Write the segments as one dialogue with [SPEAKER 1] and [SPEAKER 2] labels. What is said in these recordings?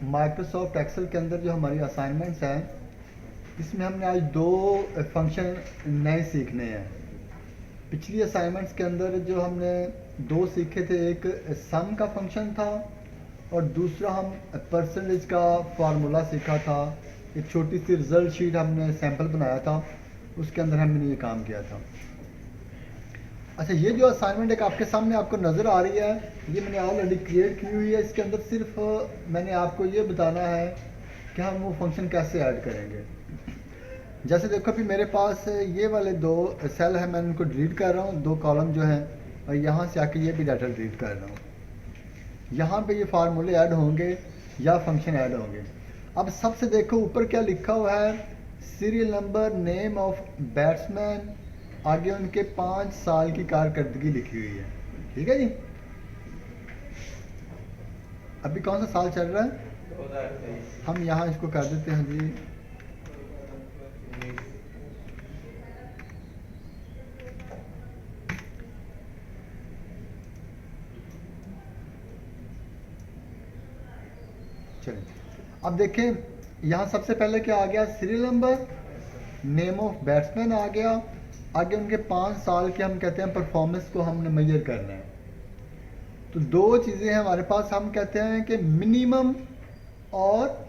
[SPEAKER 1] Microsoft Excel के अंदर जो हमारी असाइनमेंट्स हैं, इसमें हमने आज दो फंक्शन नए सीखने हैं। पिछली असाइनमेंट्स के अंदर जो हमने दो सीखे थे, एक सम का फंक्शन था और दूसरा हम परसेंटेज का फार्मूला सीखा था। एक छोटी सी रिजल्ट शीट हमने सैंपल बनाया था, उसके अंदर हमने ये काम किया था। अच्छा, ये जो असाइनमेंट एक आपके सामने आपको नज़र आ रही है, ये मैंने ऑलरेडी क्रिएट की हुई है। इसके अंदर सिर्फ मैंने आपको ये बताना है कि हम वो फंक्शन कैसे ऐड करेंगे। जैसे देखो, अभी मेरे पास ये वाले दो सेल हैं, मैं इनको डिलीट कर रहा हूँ, दो कॉलम जो हैं, और यहाँ से आके ये भी डाटा डिलीट कर रहा हूँ। यहाँ पे ये फार्मूले ऐड होंगे या फंक्शन ऐड होंगे। अब सबसे देखो ऊपर क्या लिखा हुआ है, serial number, name of batsman, आगे उनके 5 साल की कारकर्दगी लिखी हुई है। ठीक है जी। अभी कौन सा साल चल रहा है?
[SPEAKER 2] 2023।
[SPEAKER 1] हम यहाँ इसको कर देते हैं जी, चलिए। अब देखें, यहाँ सबसे पहले क्या आ गया, serial number, name of batsman आ गया, आगे उनके 5 साल के हम कहते हैं परफॉर्मेंस को हमने मेजर करना है। तो दो चीज़ें हैं हमारे पास, हम कहते हैं कि मिनिमम और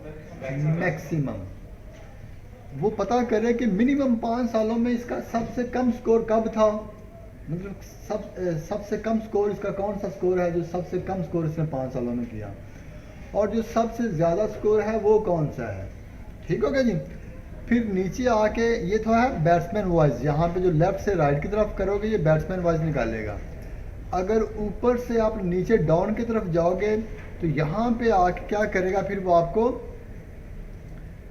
[SPEAKER 1] मैक्सिमम। वो पता करें कि मिनिमम 5 सालों में इसका सबसे कम स्कोर कब था, मतलब सबसे कम स्कोर इसका कौन सा स्कोर है जो सबसे कम स्कोर इसने 5 सालों में किया, और जो सबसे ज़्यादा स्कोर है वो कौन सा है। ठीक हो गया जी। फिर नीचे आके ये तो है बैट्समैन वाइज, यहाँ पे जो लेफ्ट से राइट की तरफ करोगे ये बैट्समैन वाइज निकालेगा। अगर ऊपर से आप नीचे डाउन की तरफ जाओगे तो यहाँ पे आके क्या करेगा, फिर वो आपको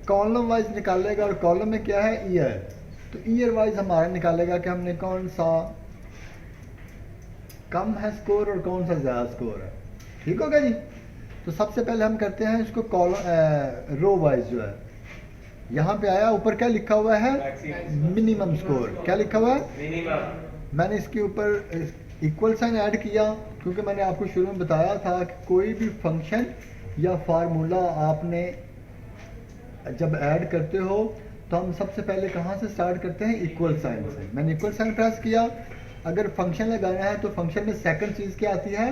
[SPEAKER 1] कॉलम वाइज निकालेगा, और कॉलम में क्या है, ईयर। तो ईयर वाइज हमारा निकालेगा कि हमने कौन सा कम है स्कोर और कौन सा ज़्यादा स्कोर है। ठीक हो गया जी। तो सबसे पहले हम करते हैं इसको कॉलम रो वाइज जो है, यहाँ पे आया, ऊपर क्या लिखा हुआ है, मिनिमम स्कोर। क्या लिखा हुआ है,
[SPEAKER 2] मिनिमम।
[SPEAKER 1] मैंने इसके ऊपर इक्वल साइन ऐड किया, क्योंकि मैंने आपको शुरू में बताया था कि कोई भी फंक्शन या फार्मूला आपने जब ऐड करते हो तो हम सबसे पहले कहाँ से स्टार्ट करते हैं, इक्वल साइन से। मैंने इक्वल साइन प्रेस किया। अगर फंक्शन लगाना है तो फंक्शन में सेकंड चीज़ क्या आती है,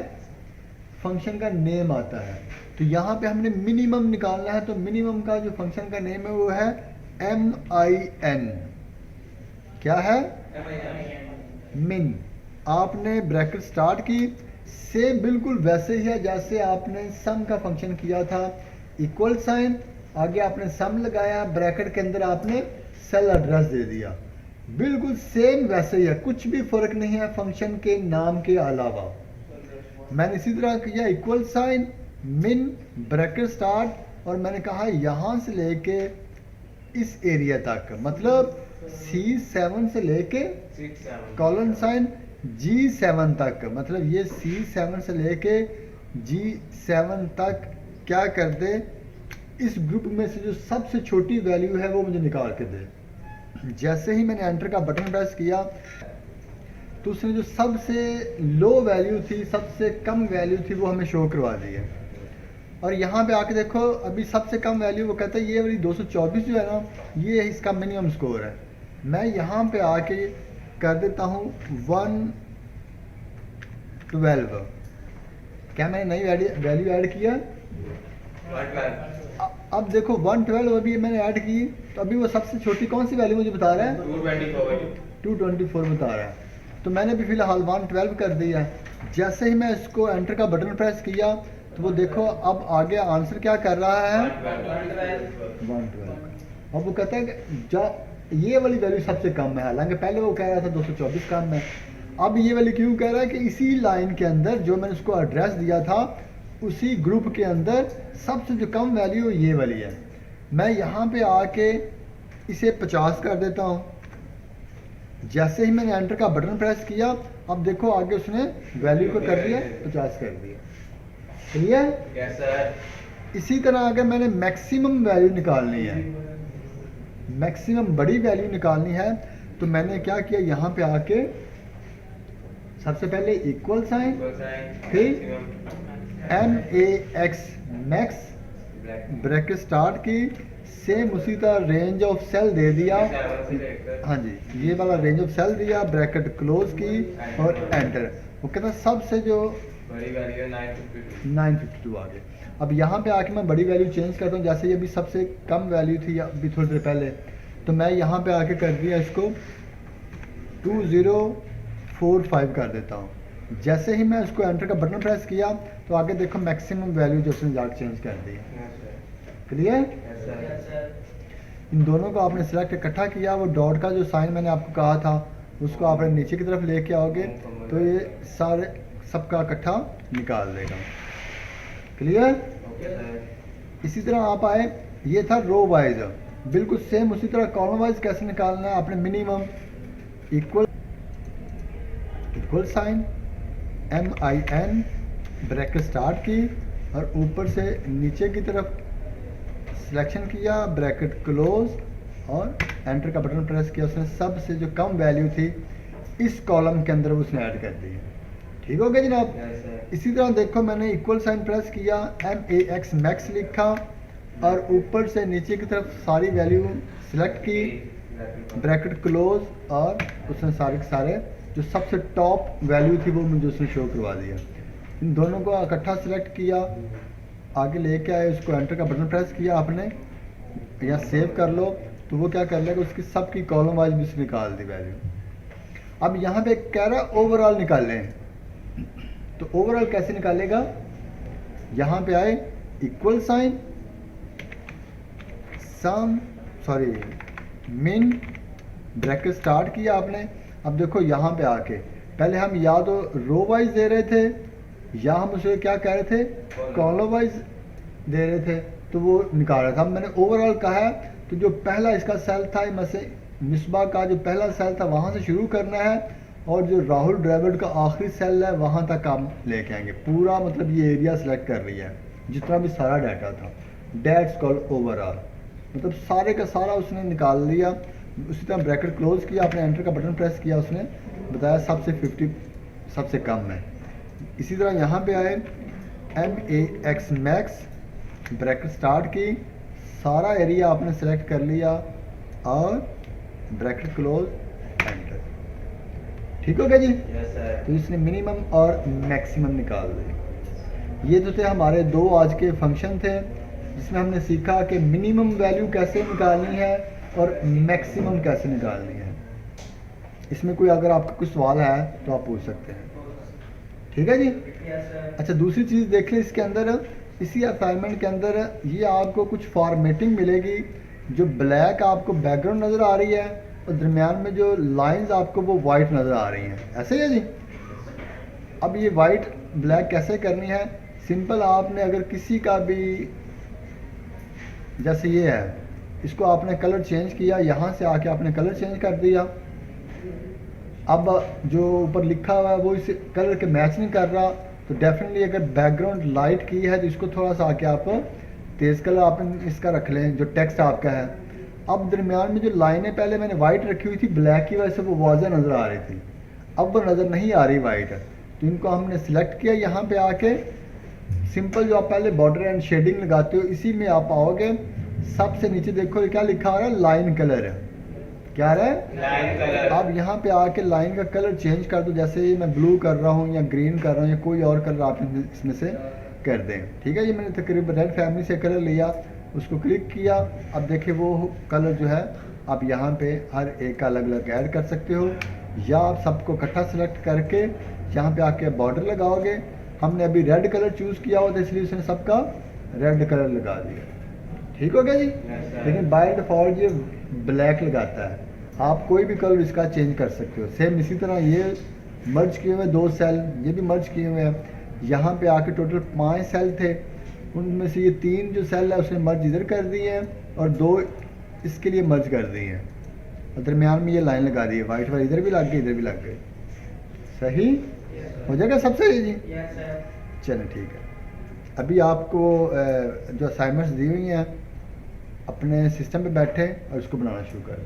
[SPEAKER 1] फंक्शन का नेम आता है। तो यहाँ पे हमने मिनिमम निकालना है, तो मिनिमम का जो फंक्शन का नेम है वो है MIN। क्या है, मिन। आपने ब्रैकेट स्टार्ट की, सेम बिल्कुल वैसे ही है जैसे आपने सम का फंक्शन किया था। इक्वल साइन, आगे आपने सम लगाया, ब्रैकेट के अंदर आपने सेल एड्रेस दे दिया, बिल्कुल सेम वैसे ही है, कुछ भी फर्क नहीं है फंक्शन के नाम के अलावा। मैंने इसी तरह किया, इक्वल साइन, मिन, ब्रैकेट स्टार्ट, और मैंने कहा यहाँ से लेके इस एरिया तक, मतलब C7 से लेके कॉलन साइन G7 तक, मतलब ये C7 से लेके G7 तक क्या कर दे, इस ग्रुप में से जो सबसे छोटी वैल्यू है वो मुझे निकाल के दे। जैसे ही मैंने एंटर का बटन प्रेस किया तो उसने जो सबसे लो वैल्यू थी, सबसे कम वैल्यू थी, वो हमें शो करवा दी है। और यहाँ पे आके देखो, अभी सबसे कम वैल्यू वो कहता है ये वाली 224 जो है ना, ये इसका मिनिमम स्कोर है। मैं यहाँ पे आके कर देता हूँ 112। क्या मैंने नई वैल्यू ऐड किया, अब देखो 112 अभी मैंने ऐड की, तो अभी वो सबसे छोटी कौन सी वैल्यू मुझे बता रहा है, 224 बता रहा है। तो मैंने भी फिलहाल 112 कर दिया है। जैसे ही मैं इसको एंटर का बटन प्रेस किया तो वो देखो अब आगे आंसर क्या कर रहा है, 112। अब वो कहता है कि जो ये वाली वैल्यू सबसे कम है, हालांकि पहले वो कह रहा था 224 कम है। अब ये वाली क्यों कह रहा है कि इसी लाइन के अंदर जो मैंने उसको एड्रेस दिया था, उसी ग्रुप के अंदर सबसे जो कम वैल्यू ये वाली है। मैं यहाँ पे आके इसे 50 कर देता हूँ। जैसे ही मैंने एंटर का बटन प्रेस किया, अब देखो आगे उसने वैल्यू को कर दिया 50 कर दिया। क्लियर?
[SPEAKER 2] Yes sir.
[SPEAKER 1] इसी तरह अगर मैंने मैक्सिमम वैल्यू निकालनी है, मैक्सिमम बड़ी वैल्यू निकालनी है, तो मैंने क्या किया, यहाँ पे आके सबसे पहले इक्वल साइन, फिर MAX मैक्स, ब्रैकेट स्टार्ट की, सेम उसी तरह रेंज ऑफ सेल दे दिया,
[SPEAKER 2] 7 से लेकर
[SPEAKER 1] हाँ जी, ये वाला रेंज ऑफ सेल दिया, ब्रैकेट क्लोज की और एंटर। वो कहता सबसे जो
[SPEAKER 2] बड़ी वैल्यू है 952।
[SPEAKER 1] 952 आ गए। अब यहाँ पे आके मैं बड़ी वैल्यू चेंज करता हूँ, जैसे ये अभी सबसे कम वैल्यू थी अभी थोड़ी देर पहले, तो मैं यहाँ पे आके कर दिया इसको 2045 कर देता हूँ। जैसे ही मैं इसको एंटर का बटन प्रेस किया तो आगे देखो मैक्सिमम वैल्यू जो उसने जाके चेंज कर दी। क्लियर?
[SPEAKER 2] Yes sir.
[SPEAKER 1] इन दोनों को आपने सिलेक्ट इकट्ठा किया, वो डॉट का जो साइन मैंने आपको कहा था उसको आपने नीचे की तरफ लेके आओगे तो ये सारे सबका इकट्ठा निकाल देगा। क्लियर?
[SPEAKER 2] Okay sir.
[SPEAKER 1] इसी तरह आप आए, ये था रो वाइज, बिल्कुल सेम उसी तरह कॉलम वाइज कैसे निकालना है आपने, minimum equal sign MIN bracket start की और ऊपर से नीचे की तरफ सिलेक्शन किया, ब्रैकेट क्लोज और एंटर का बटन प्रेस किया। उसने सबसे जो कम वैल्यू थी इस कॉलम के अंदर उसने ऐड कर दी। ठीक हो गया जनाब?
[SPEAKER 2] Yes sir.
[SPEAKER 1] इसी तरह देखो मैंने इक्वल साइन प्रेस किया, MAX मैक्स लिखा और ऊपर से नीचे की तरफ सारी वैल्यू सिलेक्ट की, ब्रैकेट क्लोज और उसने सारे के सारे जो सबसे टॉप वैल्यू थी वो मुझे उसने शो करवा दिया। इन दोनों को इकट्ठा सिलेक्ट किया, आगे लेके आए, उसको एंटर का बटन प्रेस किया आपने या सेव कर लो तो वो क्या कर लेगा, उसकी सबकी कॉलम वाइज भी उसने निकाल दी वैल्यू। अब यहाँ पे कह रहा है ओवरऑल निकालें, तो ओवरऑल कैसे निकालेगा, यहाँ पे आए इक्वल साइन मिन ब्रैकेट स्टार्ट किया आपने। अब देखो यहाँ पे आके पहले हम या तो रो वाइज दे रहे थे या हम उसे क्या कह रहे थे, कॉलम वाइज दे रहे थे, तो वो निकाल रहा था। अब मैंने ओवरऑल कहा है तो जो पहला इसका सेल था मिसबा का जो पहला सेल था वहाँ से शुरू करना है और जो राहुल ड्राविड का आखिरी सेल है वहाँ तक हम लेके आएंगे। पूरा मतलब ये एरिया सेलेक्ट कर रही है जितना भी सारा डाटा था, डेट्स कॉल्ड ओवरऑल, मतलब सारे का सारा उसने निकाल लिया। उसी तरह ब्रैकेट क्लोज किया, आपने एंटर का बटन प्रेस किया, उसने बताया सबसे 50 सबसे कम है। इसी तरह यहाँ पे आए MAX मैक्स ब्रैकेट स्टार्ट की, सारा एरिया आपने सेलेक्ट कर लिया और ब्रैकेट क्लोज एंटर। ठीक हो गया जी?
[SPEAKER 2] Yes sir.
[SPEAKER 1] तो इसने मिनिमम और मैक्सिमम निकाल दिए। ये तो थे हमारे दो आज के फंक्शन थे जिसमें हमने सीखा कि मिनिमम वैल्यू कैसे निकालनी है और मैक्सिमम कैसे निकालनी है। इसमें कोई अगर आपका कोई सवाल है तो आप पूछ सकते हैं। ठीक है जी?
[SPEAKER 2] Yes sir.
[SPEAKER 1] अच्छा, दूसरी चीज़ देख लें इसके अंदर, इसी असाइनमेंट के अंदर ये आपको कुछ फॉर्मेटिंग मिलेगी। जो ब्लैक आपको बैकग्राउंड नज़र आ रही है और दरमियान में जो लाइंस आपको वो वाइट नज़र आ रही हैं, ऐसे ही है जी। अब ये वाइट ब्लैक कैसे करनी है, सिंपल आपने अगर किसी का भी जैसे ये है इसको आपने कलर चेंज किया, यहाँ से आके आपने कलर चेंज कर दिया। अब जो ऊपर लिखा हुआ है वो इस कलर के मैच नहीं कर रहा, तो डेफिनेटली अगर बैकग्राउंड लाइट की है तो इसको थोड़ा सा आके आप तेज़ कलर आपने इसका रख लें जो टेक्स्ट आपका है। अब दरमियान में जो लाइनें पहले मैंने वाइट रखी हुई थी ब्लैक की वजह से वो वाज़ह नज़र आ रही थी, अब वो नज़र नहीं आ रही वाइट, तो इनको हमने सिलेक्ट किया। यहाँ पे आके सिंपल जो आप पहले बॉर्डर एंड शेडिंग लगाते हो इसी में आप आओगे, सबसे नीचे देखो ये क्या लिखा हो रहा है, लाइन कलर है। क्या रहा है?
[SPEAKER 2] Line colour.
[SPEAKER 1] अब यहाँ पे आके लाइन का कलर चेंज कर दो, जैसे ये मैं ब्लू कर रहा हूँ या ग्रीन कर रहा हूँ या कोई और कलर आप इसमें से कर दें। ठीक है, ये मैंने तकरीबन रेड फैमिली से कलर लिया, उसको क्लिक किया। अब देखिए वो कलर जो है आप यहाँ पे हर एक का अलग अलग ऐड कर सकते हो, या आप सबको इकट्ठा सेलेक्ट करके यहाँ पे आके बॉर्डर लगाओगे। हमने अभी रेड कलर चूज़ किया हुआ था इसलिए उसने सबका रेड कलर लगा दिया। ठीक हो गया जी? लेकिन बाय डिफ़ॉल्ट ये ब्लैक लगाता है, आप कोई भी कलर इसका चेंज कर सकते हो। सेम इसी तरह ये मर्ज किए हुए दो सेल, ये भी मर्ज किए हुए हैं। यहाँ पे आके टोटल 5 सेल थे, उनमें से ये 3 जो सेल है उसने मर्ज इधर कर दिए हैं और 2 इसके लिए मर्ज कर दिए हैं, और दरमियान में ये लाइन लगा दी है वाइट वाली, इधर भी लग गई इधर भी लग गई। सही हो जाएगा? सब सही जी?
[SPEAKER 2] Yes sir.
[SPEAKER 1] चलें ठीक है। अभी आपको जो असाइनमेंट्स दी हुई हैं अपने सिस्टम पे बैठे और इसको बनाना शुरू करें।